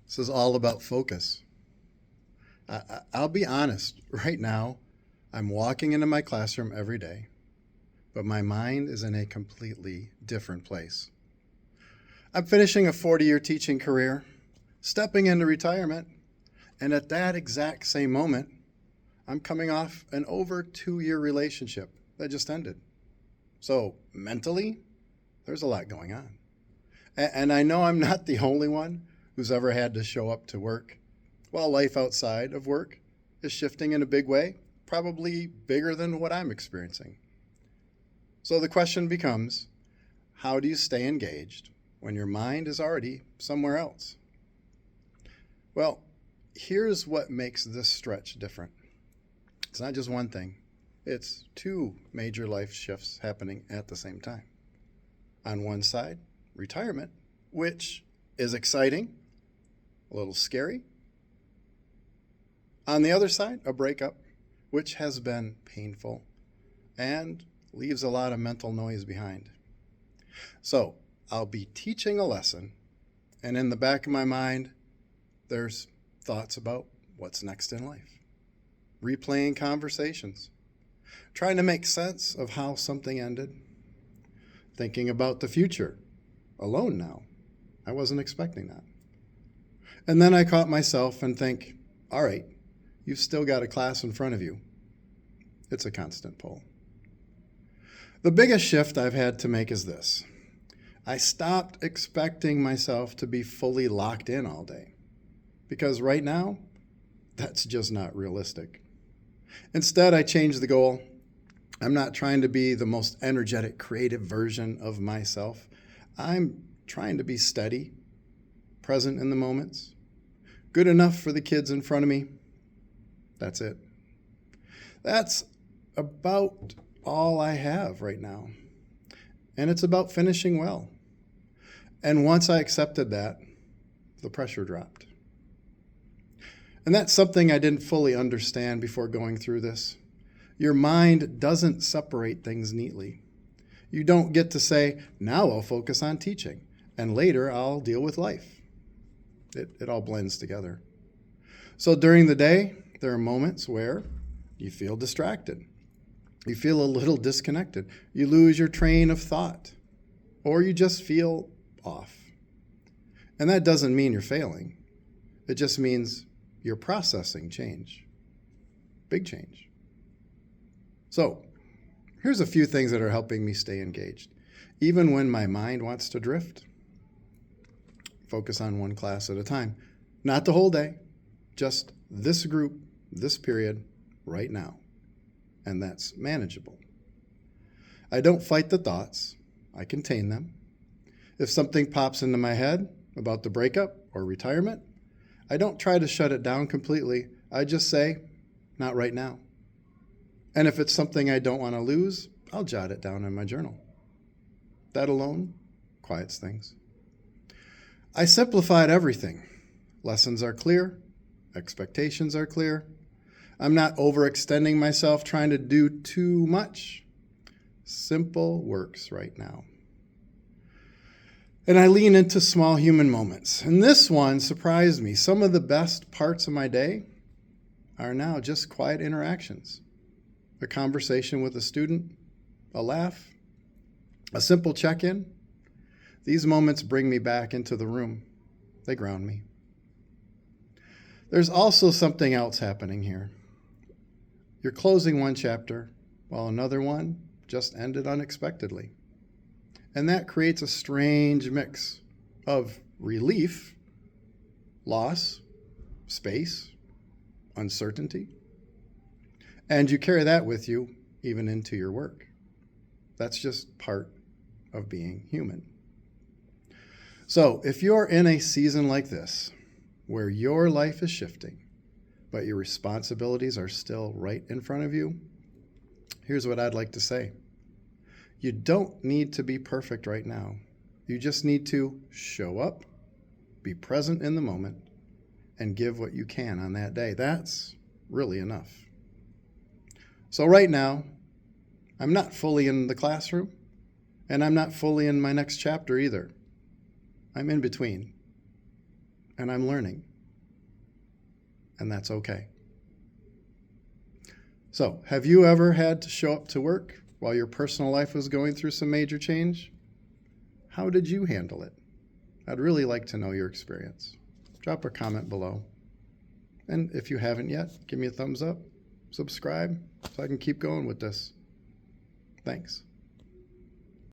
This is all about focus. I'll be honest, right now, I'm walking into my classroom every day, but my mind is in a completely different place. I'm finishing a 40-year teaching career, stepping into retirement, and at that exact same moment, I'm coming off an over 2-year relationship that just ended. So mentally, there's a lot going on. And I know I'm not the only one who's ever had to show up to work while life outside of work is shifting in a big way, probably bigger than what I'm experiencing. So the question becomes, how do you stay engaged when your mind is already somewhere else? Well, here's what makes this stretch different. It's not just one thing. It's two major life shifts happening at the same time. On one side, retirement, which is exciting, a little scary. On the other side, a breakup, which has been painful and leaves a lot of mental noise behind. So I'll be teaching a lesson, and in the back of my mind, there's thoughts about what's next in life, replaying conversations, trying to make sense of how something ended, thinking about the future, alone now. I wasn't expecting that. And then I caught myself and think, all right, you've still got a class in front of you. It's a constant pull. The biggest shift I've had to make is this. I stopped expecting myself to be fully locked in all day, because right now, that's just not realistic. Instead, I changed the goal. I'm not trying to be the most energetic, creative version of myself. I'm trying to be steady, present in the moments, good enough for the kids in front of me. That's it. That's about all I have right now. And it's about finishing well. And once I accepted that, the pressure dropped. And that's something I didn't fully understand before going through this. Your mind doesn't separate things neatly. You don't get to say, now I'll focus on teaching, and later I'll deal with life. It all blends together. So during the day, there are moments where you feel distracted. You feel a little disconnected. You lose your train of thought, or you just feel off. And that doesn't mean you're failing. It just means you're processing change. Big change. So, here's a few things that are helping me stay engaged. Even when my mind wants to drift, focus on one class at a time. Not the whole day, just this group, this period, right now. And that's manageable. I don't fight the thoughts. I contain them. If something pops into my head about the breakup or retirement, I don't try to shut it down completely. I just say, not right now. And if it's something I don't want to lose, I'll jot it down in my journal. That alone quiets things. I simplified everything. Lessons are clear. Expectations are clear. I'm not overextending myself trying to do too much. Simple works right now. And I lean into small human moments. And this one surprised me. Some of the best parts of my day are now just quiet interactions. A conversation with a student, a laugh, a simple check-in. These moments bring me back into the room. They ground me. There's also something else happening here. You're closing one chapter while another one just ended unexpectedly. And that creates a strange mix of relief, loss, space, uncertainty. And you carry that with you even into your work. That's just part of being human. So if you're in a season like this, where your life is shifting, but your responsibilities are still right in front of you, here's what I'd like to say. You don't need to be perfect right now. You just need to show up, be present in the moment, and give what you can on that day. That's really enough. So right now, I'm not fully in the classroom, and I'm not fully in my next chapter either. I'm in between. and I'm learning. And that's okay. So, have you ever had to show up to work while your personal life was going through some major change? How did you handle it? I'd really like to know your experience. Drop a comment below. And if you haven't yet, give me a thumbs up, subscribe, so I can keep going with this. Thanks.